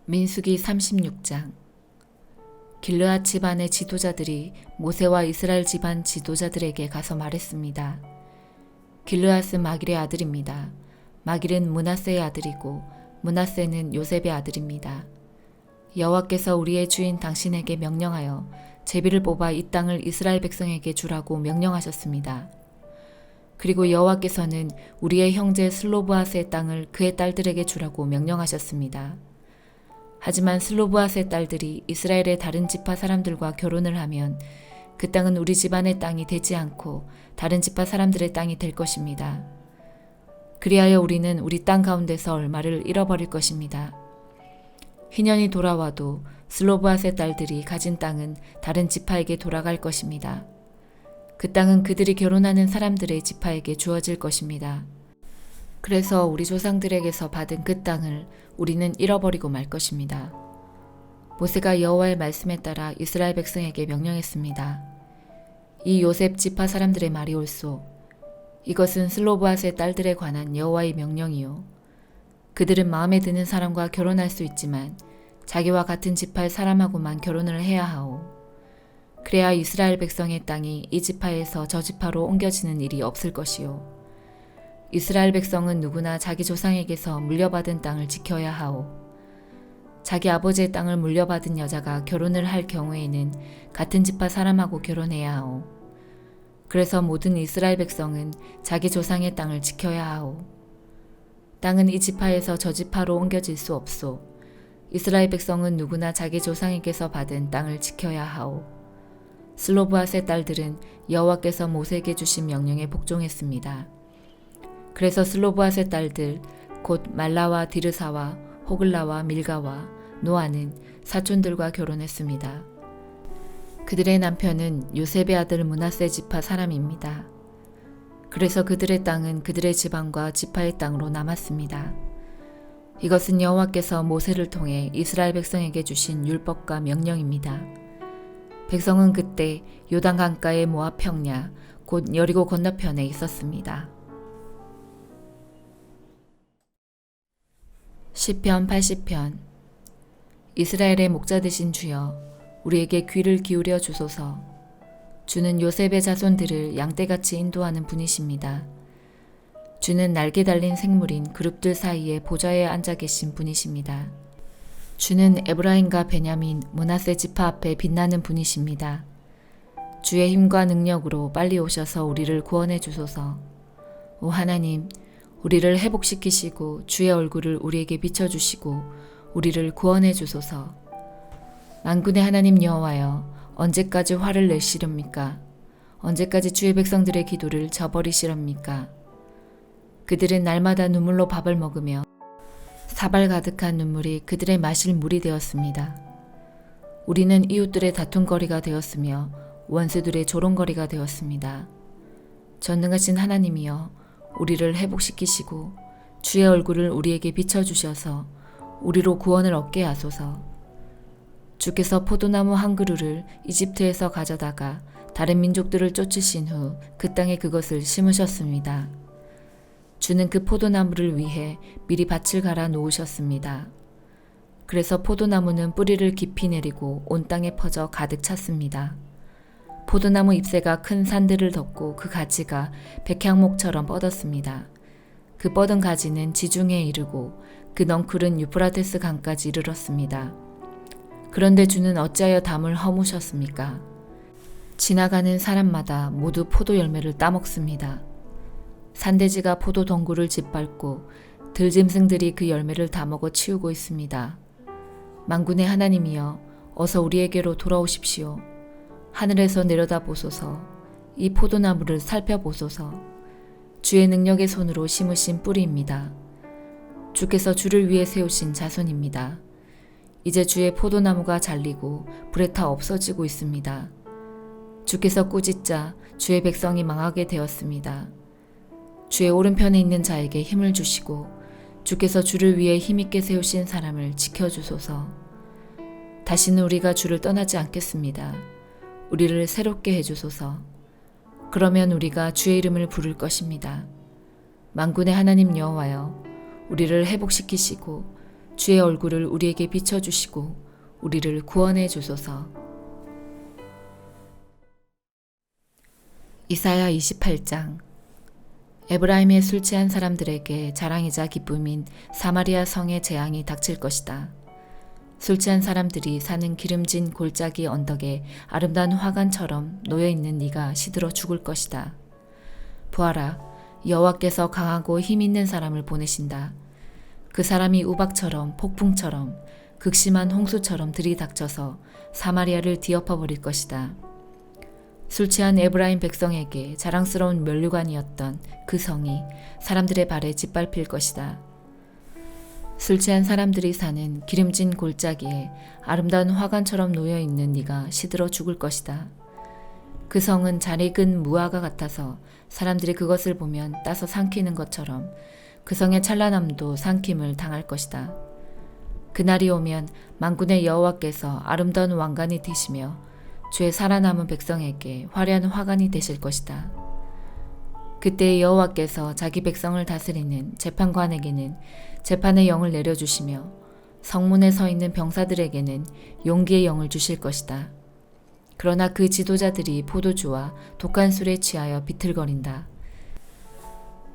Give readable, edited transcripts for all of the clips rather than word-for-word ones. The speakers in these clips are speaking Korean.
민수기 36장. 길르앗 집안의 지도자들이 모세와 이스라엘 집안 지도자들에게 가서 말했습니다. 길르앗은 마길의 아들입니다. 마길은 므낫세의 아들이고 므낫세는 요셉의 아들입니다. 여호와께서 우리의 주인 당신에게 명령하여 제비를 뽑아 이 땅을 이스라엘 백성에게 주라고 명령하셨습니다. 그리고 여호와께서는 우리의 형제 슬로브앗의 땅을 그의 딸들에게 주라고 명령하셨습니다. 하지만 슬로브앗의 딸들이 이스라엘의 다른 지파 사람들과 결혼을 하면 그 땅은 우리 집안의 땅이 되지 않고 다른 지파 사람들의 땅이 될 것입니다. 그리하여 우리는 우리 땅 가운데서 얼마를 잃어버릴 것입니다. 희년이 돌아와도 슬로브앗의 딸들이 가진 땅은 다른 지파에게 돌아갈 것입니다. 그 땅은 그들이 결혼하는 사람들의 지파에게 주어질 것입니다. 그래서 우리 조상들에게서 받은 그 땅을 우리는 잃어버리고 말 것입니다. 모세가 여호와의 말씀에 따라 이스라엘 백성에게 명령했습니다. 이 요셉 지파 사람들의 말이 옳소. 이것은 슬로브앗의 딸들에 관한 여호와의 명령이요. 그들은 마음에 드는 사람과 결혼할 수 있지만 자기와 같은 지파의 사람하고만 결혼을 해야 하오. 그래야 이스라엘 백성의 땅이 이 지파에서 저 지파로 옮겨지는 일이 없을 것이요. 이스라엘 백성은 누구나 자기 조상에게서 물려받은 땅을 지켜야 하오. 자기 아버지의 땅을 물려받은 여자가 결혼을 할 경우에는 같은 지파 사람하고 결혼해야 하오. 그래서 모든 이스라엘 백성은 자기 조상의 땅을 지켜야 하오. 땅은 이 지파에서 저 지파로 옮겨질 수 없소. 이스라엘 백성은 누구나 자기 조상에게서 받은 땅을 지켜야 하오. 슬로브앗의 딸들은 여호와께서 모세에게 주신 명령에 복종했습니다. 그래서 슬로브앗의 딸들 곧 말라와 디르사와 호글라와 밀가와 노아는 사촌들과 결혼했습니다. 그들의 남편은 요셉의 아들 므낫세 지파 사람입니다. 그래서 그들의 땅은 그들의 지방과 지파의 땅으로 남았습니다. 이것은 여호와께서 모세를 통해 이스라엘 백성에게 주신 율법과 명령입니다. 백성은 그때 요단 강가의 모압 평야 곧 여리고 건너편에 있었습니다. 시편 80편. 이스라엘의 목자 되신 주여, 우리에게 귀를 기울여 주소서. 주는 요셉의 자손들을 양떼같이 인도하는 분이십니다. 주는 날개 달린 생물인 그룹들 사이에 보좌에 앉아 계신 분이십니다. 주는 에브라임과 베냐민, 므낫세 지파 앞에 빛나는 분이십니다. 주의 힘과 능력으로 빨리 오셔서 우리를 구원해 주소서. 오 하나님, 우리를 회복시키시고 주의 얼굴을 우리에게 비춰주시고 우리를 구원해 주소서. 만군의 하나님 여호와여, 언제까지 화를 내시렵니까? 언제까지 주의 백성들의 기도를 저버리시렵니까? 그들은 날마다 눈물로 밥을 먹으며 사발 가득한 눈물이 그들의 마실 물이 되었습니다. 우리는 이웃들의 다툼거리가 되었으며 원수들의 조롱거리가 되었습니다. 전능하신 하나님이여, 우리를 회복시키시고 주의 얼굴을 우리에게 비춰주셔서 우리로 구원을 얻게 하소서. 주께서 포도나무 한 그루를 이집트에서 가져다가 다른 민족들을 쫓으신 후 그 땅에 그것을 심으셨습니다. 주는 그 포도나무를 위해 미리 밭을 갈아 놓으셨습니다. 그래서 포도나무는 뿌리를 깊이 내리고 온 땅에 퍼져 가득 찼습니다. 포도나무 잎새가 큰 산들을 덮고 그 가지가 백향목처럼 뻗었습니다. 그 뻗은 가지는 지중해에 이르고 그 넝쿨은 유프라테스 강까지 이르렀습니다. 그런데 주는 어찌하여 담을 허무셨습니까? 지나가는 사람마다 모두 포도 열매를 따먹습니다. 산돼지가 포도 덩굴을 짓밟고 들짐승들이 그 열매를 다 먹어 치우고 있습니다. 만군의 하나님이여, 어서 우리에게로 돌아오십시오. 하늘에서 내려다보소서. 이 포도나무를 살펴보소서. 주의 능력의 손으로 심으신 뿌리입니다. 주께서 주를 위해 세우신 자손입니다. 이제 주의 포도나무가 잘리고 불에 타 없어지고 있습니다. 주께서 꾸짖자 주의 백성이 망하게 되었습니다. 주의 오른편에 있는 자에게 힘을 주시고 주께서 주를 위해 힘있게 세우신 사람을 지켜주소서. 다시는 우리가 주를 떠나지 않겠습니다. 우리를 새롭게 해주소서. 그러면 우리가 주의 이름을 부를 것입니다. 만군의 하나님 여호와여, 우리를 회복시키시고 주의 얼굴을 우리에게 비춰주시고 우리를 구원해 주소서. 이사야 28장. 에브라임의 술 취한 사람들에게 자랑이자 기쁨인 사마리아 성의 재앙이 닥칠 것이다. 술 취한 사람들이 사는 기름진 골짜기 언덕에 아름다운 화관처럼 놓여있는 네가 시들어 죽을 것이다. 보아라, 여호와께서 강하고 힘있는 사람을 보내신다. 그 사람이 우박처럼 폭풍처럼 극심한 홍수처럼 들이닥쳐서 사마리아를 뒤엎어버릴 것이다. 술 취한 에브라임 백성에게 자랑스러운 면류관이었던 그 성이 사람들의 발에 짓밟힐 것이다. 술 취한 사람들이 사는 기름진 골짜기에 아름다운 화관처럼 놓여있는 네가 시들어 죽을 것이다. 그 성은 잘 익은 무화과 같아서 사람들이 그것을 보면 따서 삼키는 것처럼 그 성의 찬란함도 삼킴을 당할 것이다. 그날이 오면 만군의 여호와께서 아름다운 왕관이 되시며 주의 살아남은 백성에게 화려한 화관이 되실 것이다. 그때 여호와께서 자기 백성을 다스리는 재판관에게는 재판의 영을 내려주시며 성문에 서 있는 병사들에게는 용기의 영을 주실 것이다. 그러나 그 지도자들이 포도주와 독한 술에 취하여 비틀거린다.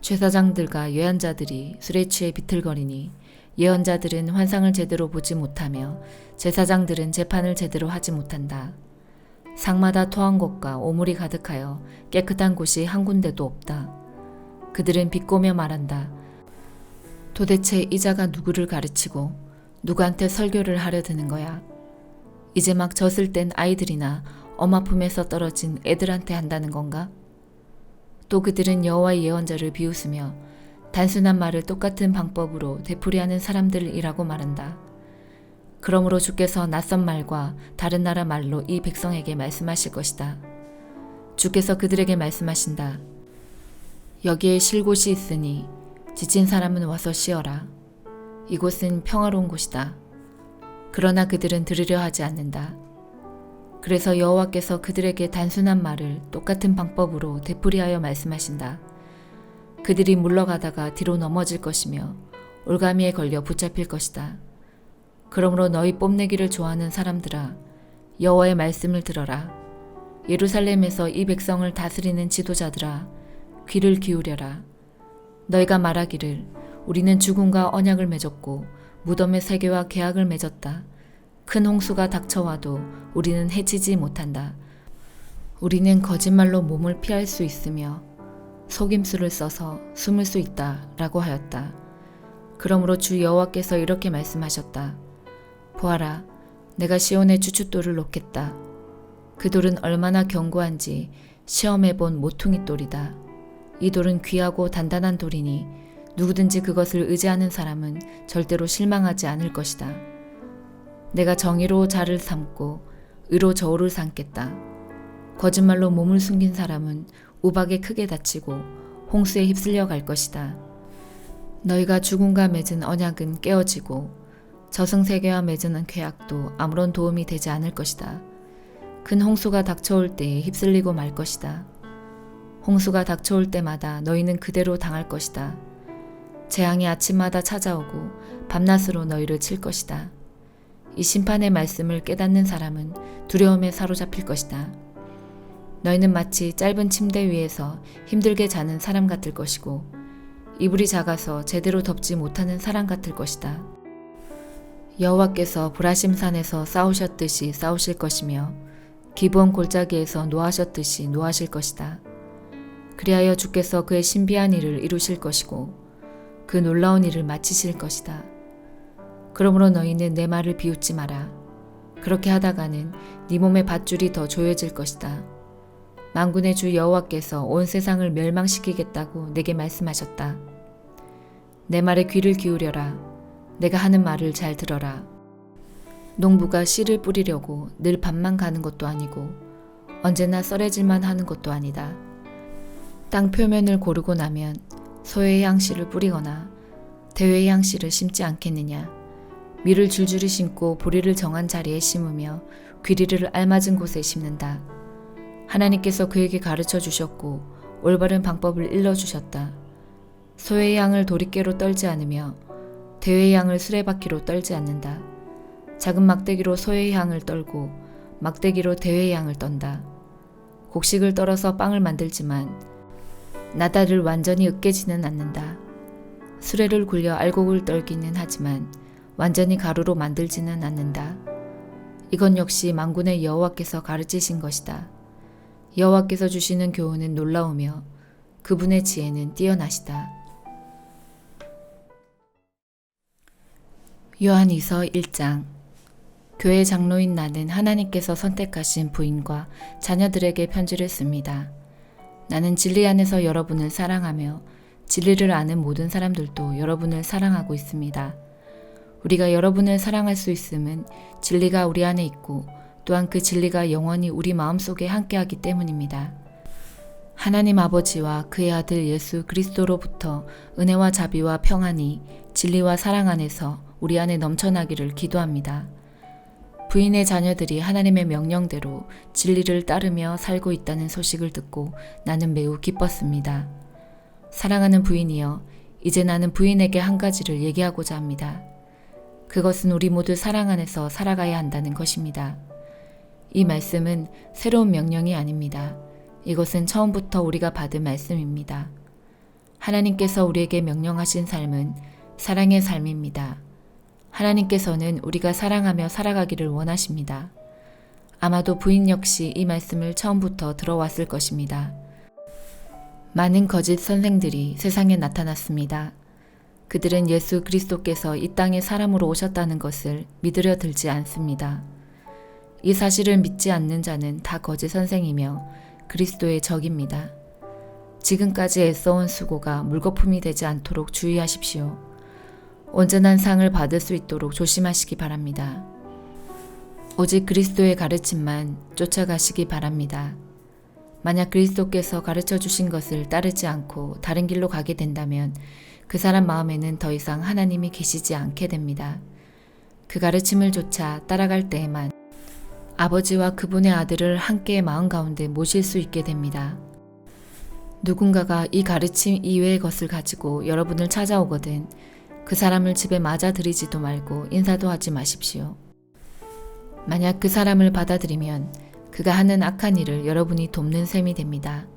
제사장들과 예언자들이 술에 취해 비틀거리니 예언자들은 환상을 제대로 보지 못하며 제사장들은 재판을 제대로 하지 못한다. 상마다 토한 곳과 오물이 가득하여 깨끗한 곳이 한 군데도 없다. 그들은 비꼬며 말한다. 도대체 이 자가 누구를 가르치고 누구한테 설교를 하려 드는 거야. 이제 막 젖을 땐 아이들이나 엄마 품에서 떨어진 애들한테 한다는 건가? 또 그들은 여호와의 예언자를 비웃으며 단순한 말을 똑같은 방법으로 되풀이하는 사람들이라고 말한다. 그러므로 주께서 낯선 말과 다른 나라 말로 이 백성에게 말씀하실 것이다. 주께서 그들에게 말씀하신다. 여기에 쉴 곳이 있으니 지친 사람은 와서 쉬어라. 이곳은 평화로운 곳이다. 그러나 그들은 들으려 하지 않는다. 그래서 여호와께서 그들에게 단순한 말을 똑같은 방법으로 되풀이하여 말씀하신다. 그들이 물러가다가 뒤로 넘어질 것이며 올가미에 걸려 붙잡힐 것이다. 그러므로 너희 뽐내기를 좋아하는 사람들아, 여호와의 말씀을 들어라. 예루살렘에서 이 백성을 다스리는 지도자들아, 귀를 기울여라. 너희가 말하기를 우리는 죽음과 언약을 맺었고 무덤의 세계와 계약을 맺었다. 큰 홍수가 닥쳐와도 우리는 해치지 못한다. 우리는 거짓말로 몸을 피할 수 있으며 속임수를 써서 숨을 수 있다 라고 하였다. 그러므로 주 여호와께서 이렇게 말씀하셨다. 보아라, 내가 시온에 주춧돌을 놓겠다. 그 돌은 얼마나 견고한지 시험해본 모퉁이 돌이다. 이 돌은 귀하고 단단한 돌이니 누구든지 그것을 의지하는 사람은 절대로 실망하지 않을 것이다. 내가 정의로 자를 삼고 의로 저울을 삼겠다. 거짓말로 몸을 숨긴 사람은 우박에 크게 다치고 홍수에 휩쓸려 갈 것이다. 너희가 죽음과 맺은 언약은 깨어지고 저승세계와 맺은 계약도 아무런 도움이 되지 않을 것이다. 큰 홍수가 닥쳐올 때에 휩쓸리고 말 것이다. 홍수가 닥쳐올 때마다 너희는 그대로 당할 것이다. 재앙이 아침마다 찾아오고 밤낮으로 너희를 칠 것이다. 이 심판의 말씀을 깨닫는 사람은 두려움에 사로잡힐 것이다. 너희는 마치 짧은 침대 위에서 힘들게 자는 사람 같을 것이고 이불이 작아서 제대로 덮지 못하는 사람 같을 것이다. 여호와께서 브라심산에서 싸우셨듯이 싸우실 것이며 기브온 골짜기에서 노하셨듯이 노하실 것이다. 그리하여 주께서 그의 신비한 일을 이루실 것이고 그 놀라운 일을 마치실 것이다. 그러므로 너희는 내 말을 비웃지 마라. 그렇게 하다가는 네 몸의 밧줄이 더 조여질 것이다. 만군의 주 여호와께서 온 세상을 멸망시키겠다고 내게 말씀하셨다. 내 말에 귀를 기울여라. 내가 하는 말을 잘 들어라. 농부가 씨를 뿌리려고 늘 밤만 가는 것도 아니고 언제나 썰해질만 하는 것도 아니다. 땅 표면을 고르고 나면 소의 향씨를 뿌리거나 대회의 향씨를 심지 않겠느냐. 밀을 줄줄이 심고 보리를 정한 자리에 심으며 귀리를 알맞은 곳에 심는다. 하나님께서 그에게 가르쳐 주셨고 올바른 방법을 일러주셨다. 소의 향을 도리깨로 떨지 않으며 대회의 향을 수레바퀴로 떨지 않는다. 작은 막대기로 소의 향을 떨고 막대기로 대회의 향을 떤다. 곡식을 떨어서 빵을 만들지만 나달을 완전히 으깨지는 않는다. 수레를 굴려 알곡을 떨기는 하지만 완전히 가루로 만들지는 않는다. 이건 역시 만군의 여호와께서 가르치신 것이다. 여호와께서 주시는 교훈은 놀라우며 그분의 지혜는 뛰어나시다. 요한이서 1장. 교회 장로인 나는 하나님께서 선택하신 부인과 자녀들에게 편지를 씁니다. 나는 진리 안에서 여러분을 사랑하며 진리를 아는 모든 사람들도 여러분을 사랑하고 있습니다. 우리가 여러분을 사랑할 수 있음은 진리가 우리 안에 있고 또한 그 진리가 영원히 우리 마음속에 함께하기 때문입니다. 하나님 아버지와 그의 아들 예수 그리스도로부터 은혜와 자비와 평안이 진리와 사랑 안에서 우리 안에 넘쳐나기를 기도합니다. 부인의 자녀들이 하나님의 명령대로 진리를 따르며 살고 있다는 소식을 듣고 나는 매우 기뻤습니다. 사랑하는 부인이여, 이제 나는 부인에게 한 가지를 얘기하고자 합니다. 그것은 우리 모두 사랑 안에서 살아가야 한다는 것입니다. 이 말씀은 새로운 명령이 아닙니다. 이것은 처음부터 우리가 받은 말씀입니다. 하나님께서 우리에게 명령하신 삶은 사랑의 삶입니다. 하나님께서는 우리가 사랑하며 살아가기를 원하십니다. 아마도 부인 역시 이 말씀을 처음부터 들어왔을 것입니다. 많은 거짓 선생들이 세상에 나타났습니다. 그들은 예수 그리스도께서 이 땅에 사람으로 오셨다는 것을 믿으려 들지 않습니다. 이 사실을 믿지 않는 자는 다 거짓 선생이며 그리스도의 적입니다. 지금까지 애써온 수고가 물거품이 되지 않도록 주의하십시오. 온전한 상을 받을 수 있도록 조심하시기 바랍니다. 오직 그리스도의 가르침만 쫓아가시기 바랍니다. 만약 그리스도께서 가르쳐 주신 것을 따르지 않고 다른 길로 가게 된다면 그 사람 마음에는 더 이상 하나님이 계시지 않게 됩니다. 그 가르침을 쫓아 따라갈 때에만 아버지와 그분의 아들을 함께 마음 가운데 모실 수 있게 됩니다. 누군가가 이 가르침 이외의 것을 가지고 여러분을 찾아오거든 그 사람을 집에 맞아들이지도 말고 인사도 하지 마십시오. 만약 그 사람을 받아들이면 그가 하는 악한 일을 여러분이 돕는 셈이 됩니다.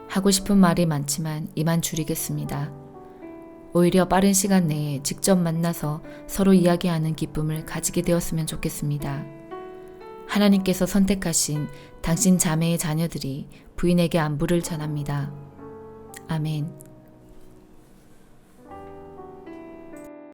하고 싶은 말이 많지만 이만 줄이겠습니다. 오히려 빠른 시간 내에 직접 만나서 서로 이야기하는 기쁨을 가지게 되었으면 좋겠습니다. 하나님께서 선택하신 당신 자매의 자녀들이 부인에게 안부를 전합니다. 아멘.